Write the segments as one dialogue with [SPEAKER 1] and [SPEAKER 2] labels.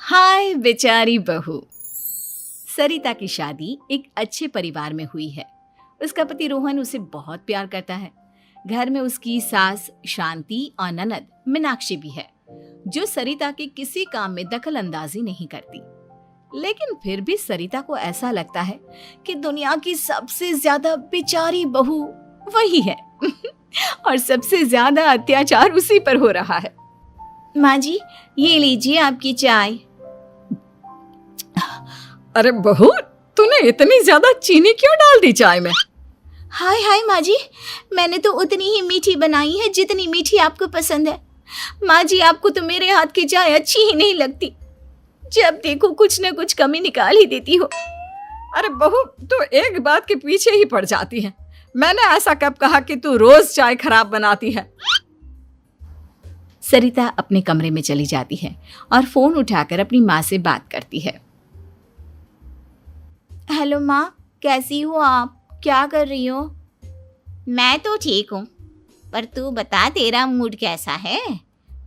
[SPEAKER 1] हाय बेचारी बहू। सरिता की शादी एक अच्छे परिवार में हुई है। उसका पति रोहन उसे बहुत प्यार करता है। घर में उसकी सास शांति और ननद मीनाक्षी भी है, जो सरिता के किसी काम में दखल अंदाजी नहीं करती। लेकिन फिर भी सरिता को ऐसा लगता है कि दुनिया की सबसे ज्यादा बेचारी बहू वही है और सबसे ज्यादा अत्याचार उसी पर हो रहा है। माँ जी, ये लीजिए आपकी चाय।
[SPEAKER 2] अरे बहू, तूने इतनी ज्यादा चीनी क्यों डाल दी चाय में?
[SPEAKER 1] हाय हाय माँ जी, मैंने तो उतनी ही मीठी बनाई है जितनी मीठी आपको पसंद है। माँ जी, आपको तो मेरे हाथ की चाय अच्छी ही नहीं लगती। जब देखो कुछ न कुछ कमी निकाल ही देती हो।
[SPEAKER 2] अरे बहू, तू एक बात के पीछे ही पड़ जाती है। मैंने ऐसा कब कहा कि तू रोज चाय खराब बनाती है?
[SPEAKER 1] सरिता अपने कमरे में चली जाती है और फोन उठाकर अपनी माँ से बात करती है। हेलो माँ, कैसी हो आप? क्या कर रही हो?
[SPEAKER 3] मैं तो ठीक हूँ, पर तू बता, तेरा मूड कैसा है?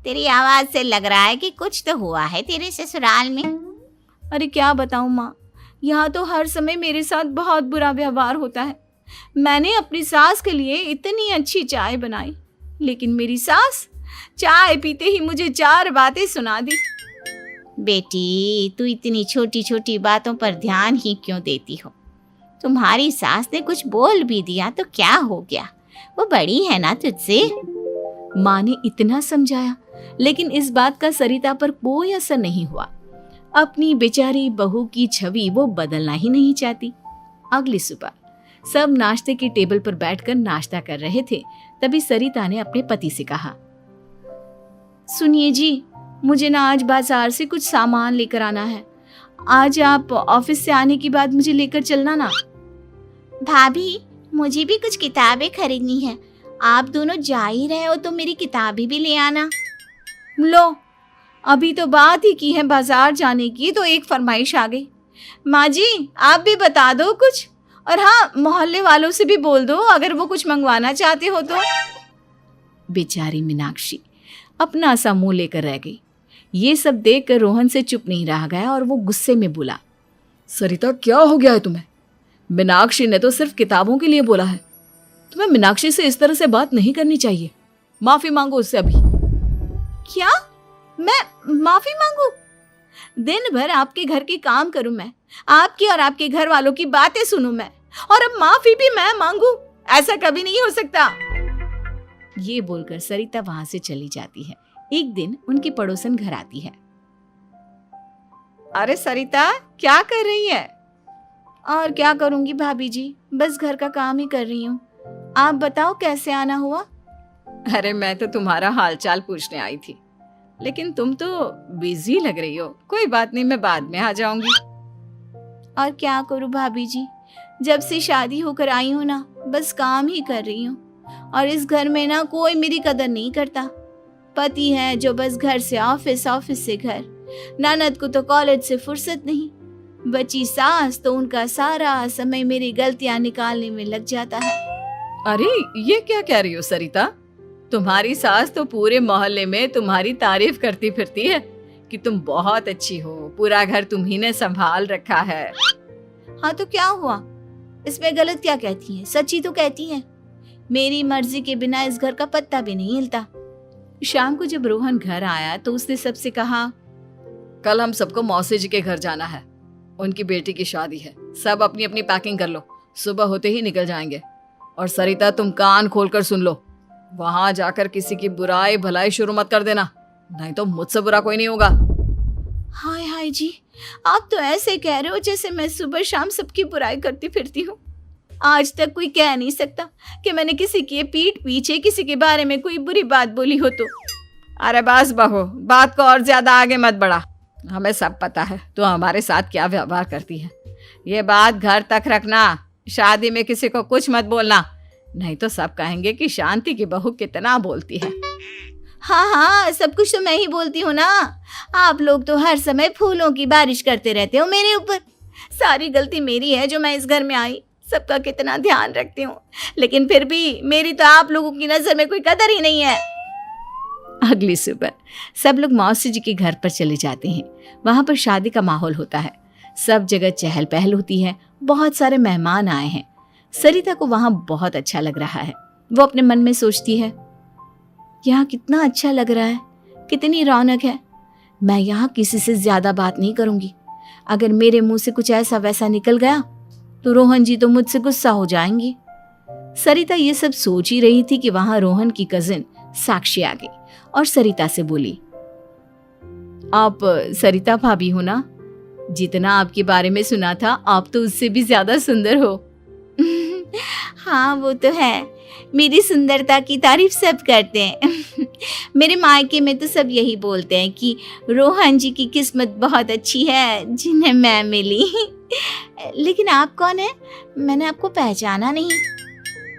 [SPEAKER 3] तेरी आवाज से लग रहा है कि कुछ तो हुआ है तेरे ससुराल में।
[SPEAKER 1] अरे क्या बताऊँ माँ, यहाँ तो हर समय मेरे साथ बहुत बुरा व्यवहार होता है। मैंने अपनी सास के लिए इतनी अच्छी चाय बनाई, लेकिन मेरी सास चाय पीते ही मुझे 4 बातें सुना दी।
[SPEAKER 3] बेटी, तू इतनी छोटी छोटी बातों पर ध्यान ही क्यों देती हो? तुम्हारी सास ने कुछ बोल भी दिया तो क्या हो गया, वो बड़ी है ना तुझसे।
[SPEAKER 1] माँ ने इतना समझाया, लेकिन इस बात का सरिता पर कोई असर नहीं हुआ। अपनी बेचारी बहू की छवि वो बदलना ही नहीं चाहती। अगली सुबह सब नाश्ते की टेबल पर बैठकर नाश्ता कर रहे थे। तभी सरिता ने अपने पति से कहा, सुनिए जी, मुझे ना आज बाजार से कुछ सामान लेकर आना है। आज आप ऑफिस से आने के बाद मुझे लेकर चलना ना।
[SPEAKER 3] भाभी, मुझे भी कुछ किताबें खरीदनी है। आप दोनों जा ही रहे हो तो मेरी किताबें भी ले आना।
[SPEAKER 1] लो, अभी तो बात ही की है बाजार जाने की, तो एक फरमाइश आ गई। माँ जी, आप भी बता दो कुछ, और हाँ, मोहल्ले वालों से भी बोल दो अगर वो कुछ मंगवाना चाहते हो तो। बेचारी मीनाक्षी अपना सा मुंह लेकर रह गई। ये सब देखकर रोहन से चुप नहीं रह गया और वो गुस्से में बोला,
[SPEAKER 2] सरिता, क्या हो गया है तुम्हें? मीनाक्षी ने तो सिर्फ किताबों के लिए बोला है। तुम्हें मीनाक्षी से इस तरह से बात नहीं करनी चाहिए। माफी मांगो उससे अभी।
[SPEAKER 1] क्या? मैं माफी मांगू? दिन भर आपके घर के काम करूं मैं, आपकी और आपके घर वालों की बातें सुनूं मैं, और अब माफी भी मैं मांगू? ऐसा कभी नहीं हो सकता। ये बोलकर सरिता वहां से चली जाती है। एक दिन उनकी पड़ोसन घर आती है। अरे सरिता, क्या कर रही है? और क्या करूंगी भाभी जी, बस घर का काम ही कर रही हूँ। आप बताओ कैसे आना हुआ?
[SPEAKER 2] अरे मैं तो तुम्हारा हालचाल पूछने आई थी, लेकिन तुम तो बिजी लग रही हो। कोई बात नहीं, मैं बाद में आ जाऊंगी।
[SPEAKER 1] और क्या करूं भाभी जी, जब से शादी होकर आई हूं ना, बस काम ही कर रही हूँ। और इस घर में ना कोई मेरी कदर नहीं करता। पति है जो बस घर से ऑफिस, ऑफिस से घर। ननद को तो कॉलेज से फुर्सत नहीं। बची सास तो उनका सारा समय मेरी गलतियां निकालने में लग जाता है।
[SPEAKER 2] अरे ये क्या कह रही हो सरिता? तुम्हारी सास तो पूरे मोहल्ले में तुम्हारी तारीफ करती फिरती है कि तुम बहुत अच्छी हो, पूरा घर तुम्ही ने संभाल रखा है।
[SPEAKER 1] हाँ तो क्या हुआ, इसमें गलत क्या कहती हैं? सच्ची तो कहती हैं। मेरी मर्जी के बिना इस घर का पत्ता भी नहीं हिलता। शाम को जब रोहन घर आया तो उसने सबसे कहा,
[SPEAKER 2] कल हम सबको मौसी जी के घर जाना है। उनकी बेटी की शादी है। सब अपनी अपनी पैकिंग कर लो, सुबह होते ही निकल जाएंगे। और सरिता, तुम कान खोलकर सुन लो, वहां जाकर किसी की बुराई भलाई शुरू मत कर देना, नहीं तो मुझसे बुरा कोई नहीं होगा।
[SPEAKER 1] हाय हाय जी, आप तो ऐसे कह रहे हो जैसे मैं सुबह शाम सबकी बुराई करती फिरती हूँ। आज तक कोई कह नहीं सकता कि मैंने किसी की पीठ पीछे किसी के बारे में कोई बुरी बात बोली हो तो।
[SPEAKER 2] अरे बस बहू, बात को और ज्यादा आगे मत बढ़ा। हमें सब पता है तो हमारे साथ क्या व्यवहार करती है। ये बात घर तक रखना, शादी में किसी को कुछ मत बोलना, नहीं तो सब कहेंगे कि शांति की बहू कितना बोलती है।
[SPEAKER 1] हाँ हाँ, सब कुछ तो मैं ही बोलती हूँ ना। आप लोग तो हर समय फूलों की बारिश करते रहते हो मेरे ऊपर। सारी गलती मेरी है जो मैं इस घर में आई। सबका कितना ध्यान रखती हूँ, लेकिन फिर भी मेरी तो आप लोगों की नजर में कोई कदर ही नहीं है। अगली सुबह सब लोग मौसी जी के घर पर चले जाते हैं। वहां पर शादी का माहौल होता है, सब जगह चहल पहल होती है, बहुत सारे मेहमान आए हैं। सरिता को वहां बहुत अच्छा लग रहा है। वो अपने मन में सोचती है, यहाँ कितना अच्छा लग रहा है, कितनी रौनक है। मैं यहाँ किसी से ज्यादा बात नहीं करूंगी। अगर मेरे मुंह से कुछ ऐसा वैसा निकल गया तो रोहन जी तो मुझसे गुस्सा हो जाएंगी। सरिता ये सब सोच ही रही थी कि वहां रोहन की कजिन साक्षी आ गई और सरिता से बोली, आप सरिता भाभी हो ना? जितना आपके बारे में सुना था, आप तो उससे भी ज्यादा सुंदर हो।
[SPEAKER 3] हाँ वो तो है, मेरी सुंदरता की तारीफ सब करते हैं। मेरे मायके में तो सब यही बोलते हैं कि रोहन जी की किस्मत बहुत अच्छी है जिन्हें मैं मिली। लेकिन आप कौन है? मैंने आपको पहचाना नहीं।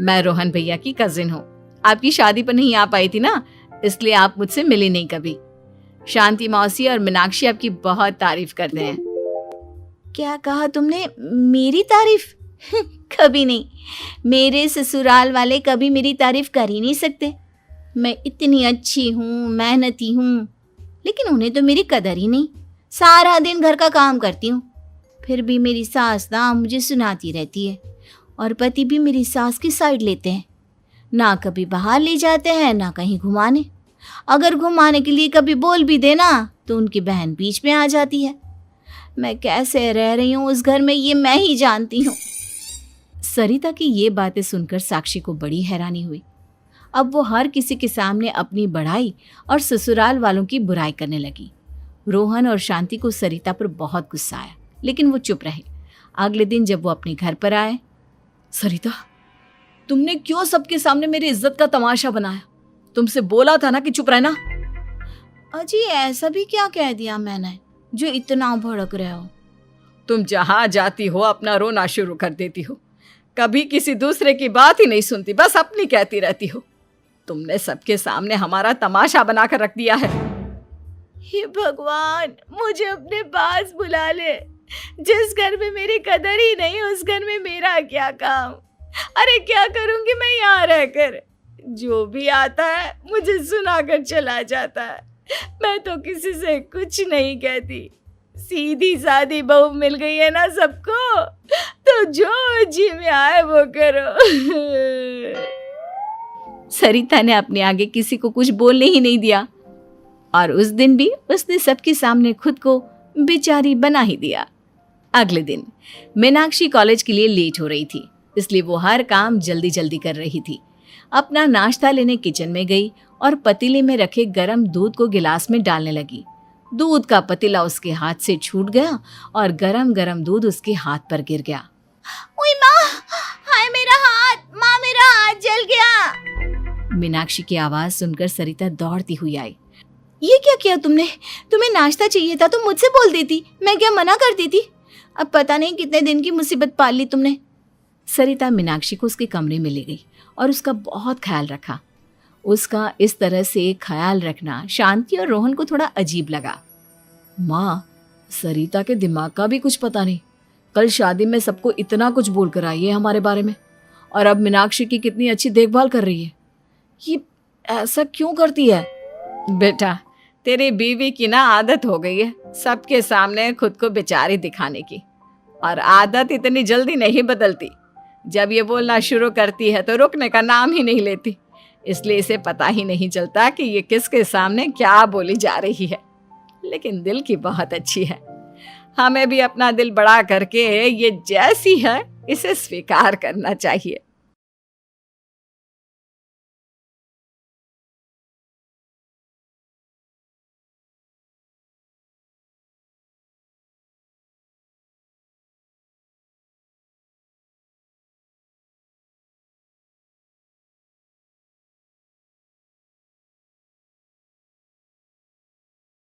[SPEAKER 1] मैं रोहन भैया की कजिन हूँ। आपकी शादी पर नहीं आ पाई थी ना, इसलिए आप मुझसे मिली नहीं कभी। शांति मौसी और मीनाक्षी आपकी बहुत तारीफ करते हैं।
[SPEAKER 3] क्या कहा तुमने? मेरी तारीफ? कभी नहीं। मेरे ससुराल वाले कभी मेरी तारीफ कर ही नहीं सकते। मैं इतनी अच्छी हूँ, मेहनती हूँ, लेकिन उन्हें तो मेरी कदर ही नहीं। सारा दिन घर का काम करती हूँ, फिर भी मेरी सास ना मुझे सुनाती रहती है और पति भी मेरी सास की साइड लेते हैं। ना कभी बाहर ले जाते हैं, ना कहीं घुमाने। अगर घुमाने के लिए कभी बोल भी देना तो उनकी बहन बीच में आ जाती है। मैं कैसे रह रही हूँ उस घर में, ये मैं ही जानती हूँ।
[SPEAKER 1] सरिता की ये बातें सुनकर साक्षी को बड़ी हैरानी हुई। अब वो हर किसी के सामने अपनी बढ़ाई और ससुराल वालों की बुराई करने लगी। रोहन और शांति को सरिता पर बहुत गुस्सा आया, लेकिन वो चुप रहे। अगले दिन जब वो अपने घर पर आए,
[SPEAKER 2] सरिता, तुमने क्यों सबके सामने मेरी इज्जत का तमाशा बनाया? तुमसे बोला था ना कि चुप रहना।
[SPEAKER 3] अजी ऐसा भी क्या कह दिया मैंने जो इतना भड़क रहे हो?
[SPEAKER 2] तुम जहां जाती हो अपना रोना शुरू कर देती हो, कभी किसी दूसरे की बात ही नहीं सुनती, बस अपनी कहती रहती हो। तुमने सबके सामने हमारा तमाशा बनाकर रख दिया है।
[SPEAKER 3] हे भगवान, मुझे अपने पास बुला ले। जिस घर में मेरी कदर ही नहीं, उस घर में मेरा क्या काम? अरे क्या करूंगी मैं यहाँ रहकर? जो भी आता है मुझे सुनाकर चला जाता है। मैं तो किसी से कुछ नहीं कहती। सीधी सादी बहू मिल गई है ना सबको, तो जो जी में आए वो करो।
[SPEAKER 1] सरिता ने अपने आगे किसी को कुछ बोलने ही नहीं दिया और उस दिन भी उसने सबके सामने खुद को बेचारी बना ही दिया। अगले दिन मीनाक्षी कॉलेज के लिए लेट हो रही थी, इसलिए वो हर काम जल्दी जल्दी कर रही थी। अपना नाश्ता लेने किचन में गई और पतीले में रखे गरम दूध को गिलास में डालने लगी। दूध का पतीला उसके हाथ से छूट गया और गरम गरम दूध उसके हाथ पर गिर गया।
[SPEAKER 3] ओए माँ, हाय मेरा हाथ, माँ मेरा हाथ जल गया।
[SPEAKER 1] मीनाक्षी की आवाज सुनकर सरिता दौड़ती हुई आई।
[SPEAKER 3] ये क्या किया तुमने? तुम्हें नाश्ता चाहिए था तो मुझसे बोल देती, मैं क्या मना करती थी? अब पता नहीं कितने दिन की मुसीबत पाल ली तुमने।
[SPEAKER 1] सरिता मीनाक्षी को उसके कमरे में ले गई और उसका बहुत ख्याल रखा। उसका इस तरह से ख्याल रखना शांति और रोहन को थोड़ा अजीब लगा।
[SPEAKER 2] माँ, सरिता के दिमाग का भी कुछ पता नहीं। कल शादी में सबको इतना कुछ बोल कर आई है हमारे बारे में, और अब मीनाक्षी की कितनी अच्छी देखभाल कर रही है। ये ऐसा क्यों करती है?
[SPEAKER 1] बेटा, तेरी बीवी की ना आदत हो गई है सबके सामने खुद को बेचारी दिखाने की, और आदत इतनी जल्दी नहीं बदलती। जब ये बोलना शुरू करती है तो रुकने का नाम ही नहीं लेती, इसलिए इसे पता ही नहीं चलता कि ये किसके सामने क्या बोली जा रही है। लेकिन दिल की बहुत अच्छी है। हमें भी अपना दिल बड़ा करके ये जैसी है इसे स्वीकार करना चाहिए।